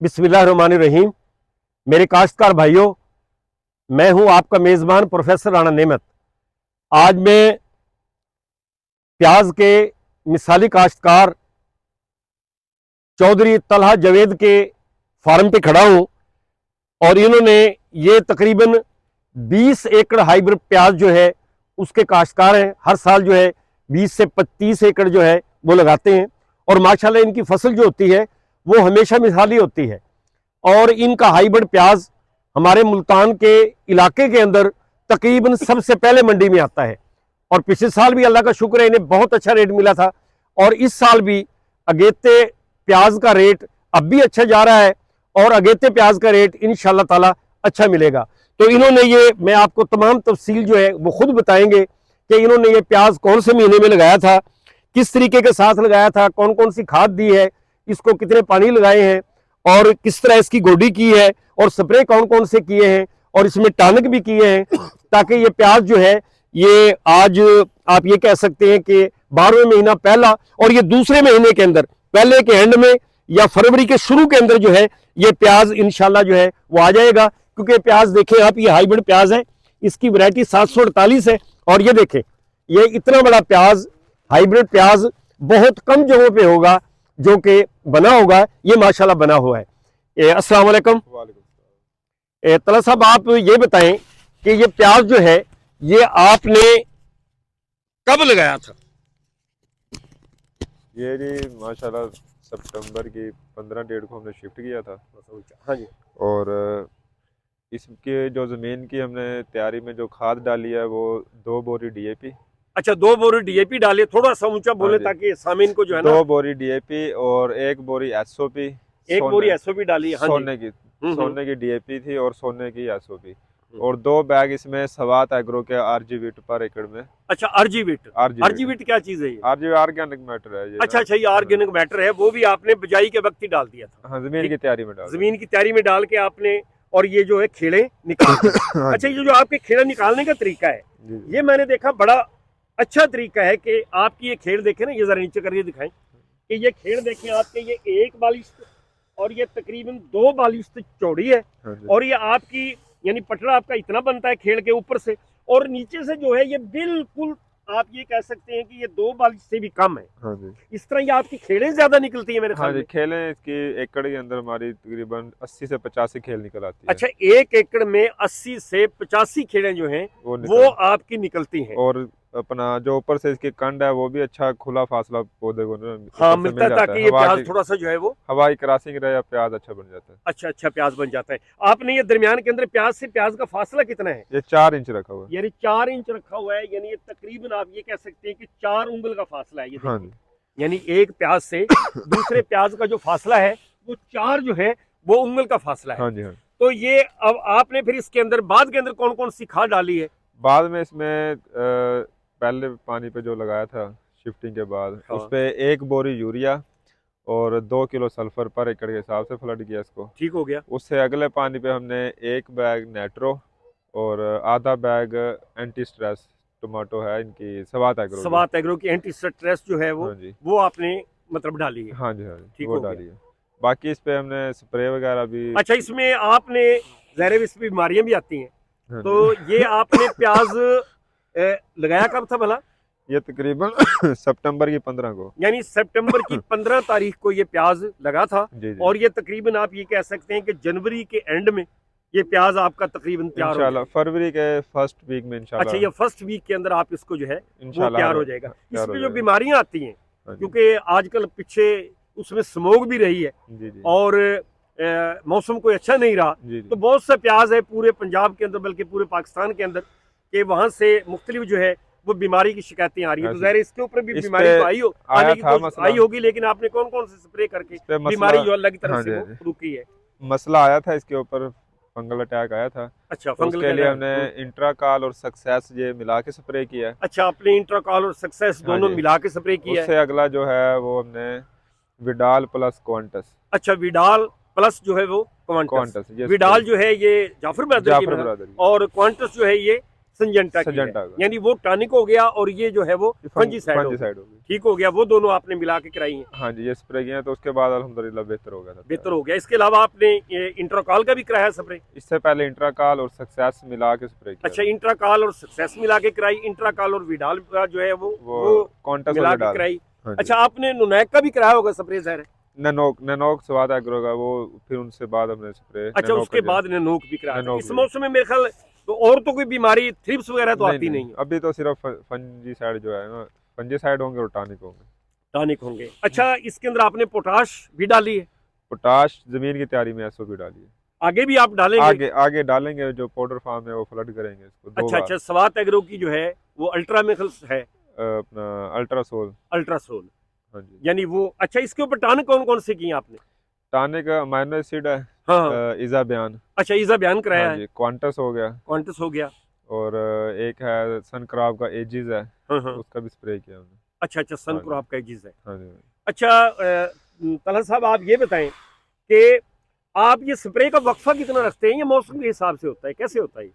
बिस्मिल्लाहिर्रहमानिर्रहीम। मेरे काश्तकार भाइयों, मैं हूं आपका मेज़बान प्रोफेसर राणा नेमत। आज मैं प्याज के मिसाली काश्तकार चौधरी तलहा जावेद के फार्म पे खड़ा हूं और इन्होंने ये तकरीबन 20 एकड़ हाइब्रिड प्याज जो है उसके काश्तकार हैं। हर साल जो है 20 से 25 एकड़ जो है वो लगाते हैं और माशाल्लाह इनकी फसल जो होती है वो हमेशा मिसाली होती है। और इनका हाइब्रिड प्याज हमारे मुल्तान के इलाके के अंदर तकरीबन सबसे पहले मंडी में आता है और पिछले साल भी अल्लाह का शुक्र है इन्हें बहुत अच्छा रेट मिला था और इस साल भी अगेते प्याज का रेट अब भी अच्छा जा रहा है और अगेते प्याज का रेट इंशाल्लाह ताला अच्छा मिलेगा। तो इन्होंने ये, मैं आपको तमाम तफसील जो है वो खुद बताएंगे कि इन्होंने ये प्याज कौन से महीने में लगाया था, किस तरीके के साथ लगाया था, कौन कौन सी खाद दी है, इसको कितने पानी लगाए हैं और किस तरह इसकी गोडी की है और स्प्रे कौन कौन से किए हैं और इसमें टानिक भी किए हैं ताकि ये प्याज जो है ये आज आप ये कह सकते हैं कि 12वें महीना पहला और ये दूसरे महीने के अंदर पहले के एंड में या फरवरी के शुरू के अंदर जो है ये प्याज इंशाल्लाह जो है वो आ जाएगा। क्योंकि प्याज देखें आप, ये हाइब्रिड प्याज है, इसकी वैरायटी 748 है और ये देखें ये इतना बड़ा प्याज, हाइब्रिड प्याज बहुत कम जगहों पे होगा जो कि बना होगा, ये माशाल्लाह बना हुआ है। अस्सलाम वालेकुम। तला साहब, आप ये बताएं कि ये प्याज जो है ये आपने कब लगाया था? ये जी माशाल्लाह सितंबर की 15 डेट को हमने शिफ्ट किया था। हाँ जी। और इसके जो ज़मीन की हमने तैयारी में जो खाद डाली है वो 2 बोरी डीएपी। अच्छा, 2 बोरी डीएपी डाले, थोड़ा सा ऊंचा बोले ताकि सामीन को जो है ना। 2 बोरी डीएपी और 1 बोरी एसओपी। 1 बोरी एसओपी डाली है। हाँ सोने की सोने की डीएपी थी और सोने की एसओपी और 2 बैग इसमें सवात एग्रो के आरजी वीट पर एकड़ में। अच्छा, आरजी वीट क्या चीज है ये? आरजी ऑर्गेनिक मैटर है ये। अच्छा, ये ऑर्गेनिक मैटर है, वो भी आपने बिजाई के वक्त ही डाल दिया था? हाँ, जमीन की तैयारी में डाल, जमीन की तैयारी में डाल के आपने, और ये जो है खेड़े निकाल अच्छा, ये जो आपके खेड़ा निकालने का तरीका है ये मैंने देखा बड़ा अच्छा तरीका है कि आपकी ये खेड़ देखें ना, ये जरा नीचे करके दिखाएं कि ये खेड़ देखें आपके, ये 1 बालिश्त और ये तकरीबन 2 बालिश्त चौड़ी है और ये आपकी यानी पटड़ा आपका इतना बनता है खेड़ के ऊपर से और नीचे से जो है ये बिल्कुल आप ये कह सकते हैं कि ये 2 बालिश्त से भी कम है। हाँ जी। इस तरह ये आपकी खेड़े ज्यादा निकलती है मेरे ख्याल में। खेलें इसकी एकड़ के अंदर हमारी तकरीबन 80 से 85 खेल निकल आती है। अच्छा, 1 एकड़ में 80 से 85 खेड़े जो हैं वो आपकी निकलती हैं और अपना जो ऊपर से इसकी कंड है वो भी अच्छा खुला फासला पौधे को हाँ मिलता है ताकि ये प्याज थोड़ा सा जो है वो हवाई क्रॉसिंग रहे, प्याज अच्छा बन जाता है। अच्छा प्याज बन जाता है। आपने ये दरमियान के अंदर प्याज से प्याज का फासला कितना है? ये 4 इंच रखा हुआ है। यानी 4 इंच रखा हुआ है, यानी ये तकरीबन आप ये कह सकते हैं कि 4 उंगल का फासला है ये। हाँ, यानी एक प्याज से दूसरे प्याज का जो फासला है वो 4 जो है वो उंगल का फासला है। हाँ जी, हाँ। तो ये अब आपने फिर इसके अंदर बाद के अंदर कौन कौन सी खाद डाली है? बाद में इसमें पहले पानी पे जो लगाया था शिफ्टिंग के बाद उस पे 1 बोरी यूरिया और 2 किलो सल्फर पर एकड़ के हिसाब से फ्लड किया इसको। ठीक हो गया। उससे अगले पानी पे हमने 1 बैग नेट्रो और आधा बैग एंटी स्ट्रेस टमाटो है इनकी सवात एग्रो की एंटी स्ट्रेस जो है वो, हाँ वो आपने मतलब डाली है? हाँ जी, हाँ जी, ठीक वो डाली है। बाकी इस पे हमने स्प्रे वगैरह भी। अच्छा, इसमें आपने ज़ाहिर इस पे बीमारियां भी आती हैं, तो ये आपने प्याज लगाया कब था भला? ये तकरीबन सितंबर की 15 को, यानी सितंबर की 15 तारीख को ये प्याज लगा था। जी। और ये तकरीबन आप ये कह सकते हैं कि जनवरी के एंड में ये प्याज आपका तक्रीबन तैयार हो जाएगा। फरवरी के फर्स्ट वीक में इंशाल्लाह। अच्छा, ये फर्स्ट वीक के अंदर आप इसको जो है वो तैयार हो जाएगा। इसमें जो बीमारियां आती हैं क्योंकि आजकल पीछे उसमें स्मोक भी रही है और मौसम कोई अच्छा नहीं रहा, तो बहुत से प्याज है पूरे पंजाब के अंदर बल्कि पूरे पाकिस्तान के अंदर कि वहां से मुख्तलिफ जो है वो बीमारी की शिकायतें आ रही है। तो ज़ाहिर इसके ऊपर भी बीमारी तो आई होगी, लेकिन आपने कौन कौन से स्प्रे करके बीमारी जो अल्लाह की तरफ से वो रुकी है? मसला आया था इसके ऊपर, फंगल अटैक आया था। अच्छा, फंगल के लिए हमने इंट्राकाल और सक्सेस ये मिला के स्प्रे किया है। अच्छा, आपने इंट्राकाल और सक्सेस दोनों मिला के स्प्रे किया है। उससे अगला जो है वो हमने विडाल प्लस क्वांटस। अच्छा, विडाल प्लस जो है वो क्वांटस। विडाल जो है ये जाफर ब्रदर की और क्वांटस जो है ये सिंजेंटा की है। सिंजेंटा का। यानी वो टॉनिक हो गया और ये जो है वो फंजीसाइड हो गया। हो गई। ठीक हो गया, वो दोनों आपने मिला के कराई हैं। हाँ जी, ये स्प्रे किया तो उसके बाद अल्हम्दुलिल्लाह बेहतर हो गया था। बेहतर हो गया। इसके अलावा आपने ये इंट्राकॉल का भी कराया स्प्रे? इससे पहले इंट्राकाल और सक्सेस मिला के स्प्रे किया। अच्छा, इंट्राकॉल और सक्सेस मिला के कराई, इंट्राकॉल और विडाल का जो है वो कॉन्टस मिला और के विडाल। कराई। हाँ जी। अच्छा, आपने नुनैक का भी कराया होगा स्प्रे ज़ाहिर है? नैनोक स्वाद एग्रो का, वो फिर उनसे बाद हमने स्प्रे। अच्छा, उसके बाद नैनोक भी कराया था। नैनोक इस भी। मौसम में मेरे ख्याल तो और तो कोई बीमारी थ्रिप्स वगैरह तो आती नहीं है? अभी तो सिर्फ फंजीसाइड जो है ना, फंजीसाइड होंगे और टॉनिक होंगे। टॉनिक होंगे। अच्छा, इसके अंदर आपने पोटाश भी डाली है? पोटाश जमीन की तैयारी में एसओपी डाली है। आगे भी आप डालेंगे? आगे डालेंगे, जो पाउडर फार्म है वो फ्लड करेंगे इसको 2 बार। अच्छा, स्वात एग्रो की जो है वो अल्ट्रा मेखल है, अपना अल्ट्रासोल। अल्ट्रासोल। हाँ जी। यानी वो, अच्छा, इसके ऊपर टॉनिक कौन कौन से किए आपने? टॉनिक अमाइनो एसिड है, हाँ। इजा बयान। अच्छा, ईजा बयान कराया हाँ है। जी, क्वांटस हो गया, क्वांटस हो गया। और एक है सनक्राफ्ट का एजिस है, हाँ। उसका भी स्प्रे किया हमने। अच्छा, सन हाँ जी। क्रॉप का चीज है। हाँ जी। अच्छा, तलहर साहब आप ये बताएं कि आप ये स्प्रे का वक्फा कितना रखते हैं? ये मौसम के हिसाब से होता है, कैसे होता है?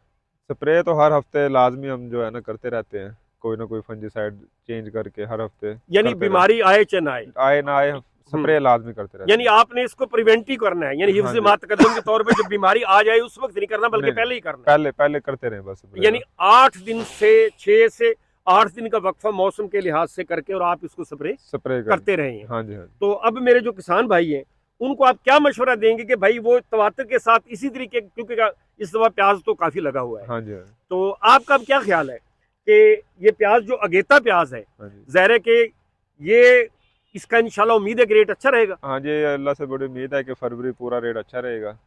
स्प्रे तो हर हफ्ते लाजमी हम जो है ना करते रहते हैं, कोई ना कोई फंजीसाइड चेंज करके हर हफ्ते। यानी बीमारी आए चाहे ना आए ना आए, स्प्रे लाजमी करते रहते यानी आपने इसको प्रिवेंट ही करना है, यानी हिफ्ज़ मात कदम के तौर पे जब बीमारी आ जाए उस वक्त नहीं करना, बल्कि नहीं, पहले ही करना है। पहले करते रहे बस। यानी 8 दिन से 6 से 8 दिन का वक्फा मौसम के लिहाज से करके और आप इसको स्प्रे करते रहे हैं। हाँ जी। हाँ जी। तो अब मेरे जो किसान भाई हैं उनको आप क्या मशवरा देंगे कि भाई वो तवातर के साथ इसी तरीके, क्योंकि इस दफा प्याज तो काफी लगा हुआ है। हाँ जी। तो आपका अब क्या ख्याल है कि ये प्याज जो अगेता प्याज है, ज़ाहिर है कि ये इसका इंशाल्लाह उम्मीद है कि रेट अच्छा रहेगा? हाँ जी, अल्लाह से बड़ी उम्मीद है कि फरवरी पूरा रेट अच्छा रहेगा,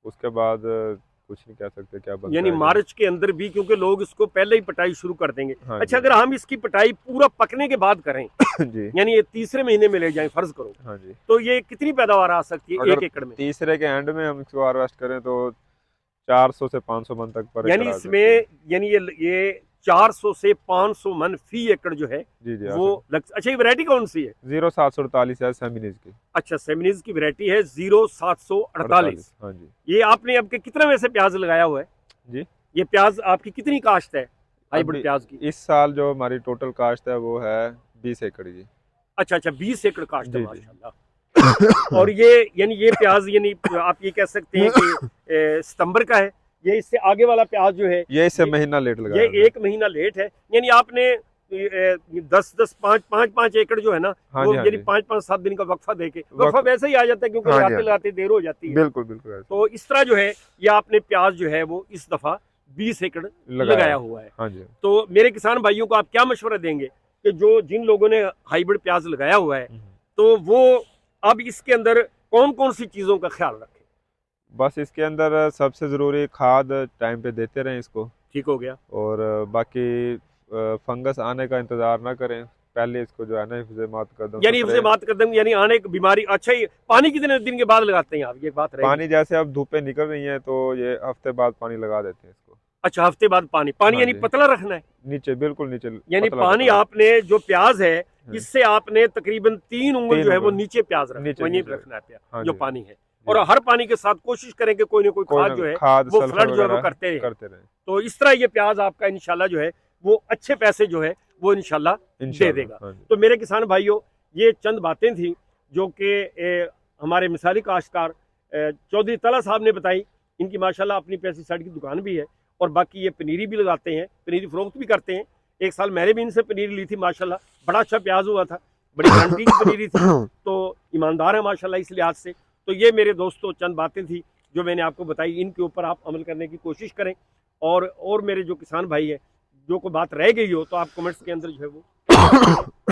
उसके बाद कुछ नहीं कह सकते क्या बनता है। यानी मार्च के अंदर भी, क्योंकि लोग इसको पहले ही पटाई शुरू कर देंगे। हाँ अच्छा, अगर हम इसकी पटाई पूरा पकने के बाद करें जी, यानी ये तीसरे महीने में ले जाएं फर्ज करो, हाँ जी, तो ये कितनी पैदावार आ सकती है 1 एकड़ में? तीसरे के एंड में हम इसको हार्वेस्ट करें तो 400 से 500 मन तक पर यानी इसमें यानी ये 400 से 500 मन फी एकड़ जो है जी वो अच्छा, ये वैरायटी कौन सी है? 0748 है सेमिनीज की। अच्छा, सेमिनीज की वैरायटी है 0748। हाँ जी। ये आपने अब के कितने में से प्याज लगाया हुआ है जी? ये प्याज आपकी कितनी काश्त है हाइब्रिड प्याज की? इस साल जो हमारी टोटल काश्त है वो है 20 एकड़ जी। अच्छा, 20 एकड़ काश्त है, माशाल्लाह। और ये यानी ये प्याज यानी आप ये कह सकते हैं कि सितंबर का है। ये इससे आगे वाला प्याज जो है ये इससे महीना लेट लगा, ये 1 महीना लेट है। यानी आपने 5 एकड़ जो है ना, हाँ वो हाँ यानी 5-7 दिन का वक्फा देके, वक्फा वैसे ही आ जाता है क्योंकि लगाते लगाते देर हो जाती है। बिल्कुल। तो इस तरह जो है ये आपने प्याज जो है वो इस दफा 20 एकड़ लगाया हुआ है। हाँ जी। तो मेरे किसान भाइयों को आप क्या मशवरा देंगे कि जो जिन लोगों ने हाइब्रिड प्याज लगाया हुआ है, तो वो अब इसके अंदर कौन कौन सी चीजों का ख्याल रखें? बस इसके अंदर सबसे ज़रूरी खाद टाइम पे देते रहें इसको। ठीक हो गया। और बाकी फंगस आने का इंतज़ार ना करें, पहले इसको जो है ना हिफ्ज़-ए-मात कदम, यानी हिफ्ज़-ए-मात कदम यानी आने की बीमारी। अच्छा, ये पानी कितने दिन के बाद लगाते हैं आप? ये बात रहेगी। पानी जैसे अब धूपें निकल रही हैं तो ये हफ्ते बाद पानी लगा देते हैं इसको। अच्छा, हफ्ते बाद पानी हाँ यानी जी। पतला रखना है? नीचे, बिल्कुल नीचे, यानी पतला पानी पतला। आपने जो प्याज है इससे आपने तकरीबन 3 उंगल जो है वो नीचे प्याज रखना है हाँ जो जी। पानी है। और हर पानी के साथ कोशिश करें कि कोई ना कोई खाद जो है वो फ्लड जो है वो करते रहे। तो इस तरह ये प्याज आपका इंशाल्लाह जो है वो अच्छे पैसे जो है वो इंशाल्लाह दे देगा। तो मेरे किसान भाइयों, ये चंद बातें थी जो कि हमारे मिसाली काश्तकार चौधरी तला साहब ने बताई। इनकी माशाल्लाह अपनी पेस्टिसाइड की दुकान भी है और बाकी ये पनीरी भी लगाते हैं, पनीरी फरोख्त भी करते हैं। एक साल मैंने भी इनसे पनीरी ली थी, माशाल्लाह बड़ा अच्छा प्याज हुआ था, बड़ी क्वालिटी की पनीरी थी। तो ईमानदार है माशाल्लाह इस लिहाज से। तो ये मेरे दोस्तों चंद बातें थी जो मैंने आपको बताई, इनके ऊपर आप अमल करने की कोशिश करें। और मेरे जो किसान भाई हैं, जो कोई बात रह गई हो तो आप कमेंट्स के अंदर जो है वो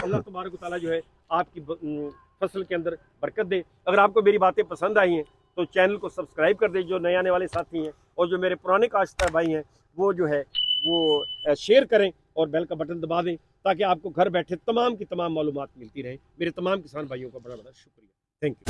अल्लाह तबारक व तआला जो है आपकी फसल के अंदर बरकत दे। अगर आपको मेरी बातें पसंद आई हैं तो चैनल को सब्सक्राइब कर दें जो नए आने वाले साथी हैं, और जो मेरे पुराने काश्तकार भाई हैं वो जो है वो शेयर करें और बेल का बटन दबा दें ताकि आपको घर बैठे तमाम की तमाम मालूमात मिलती रहे। मेरे तमाम किसान भाइयों का बड़ा बड़ा शुक्रिया। Thank you.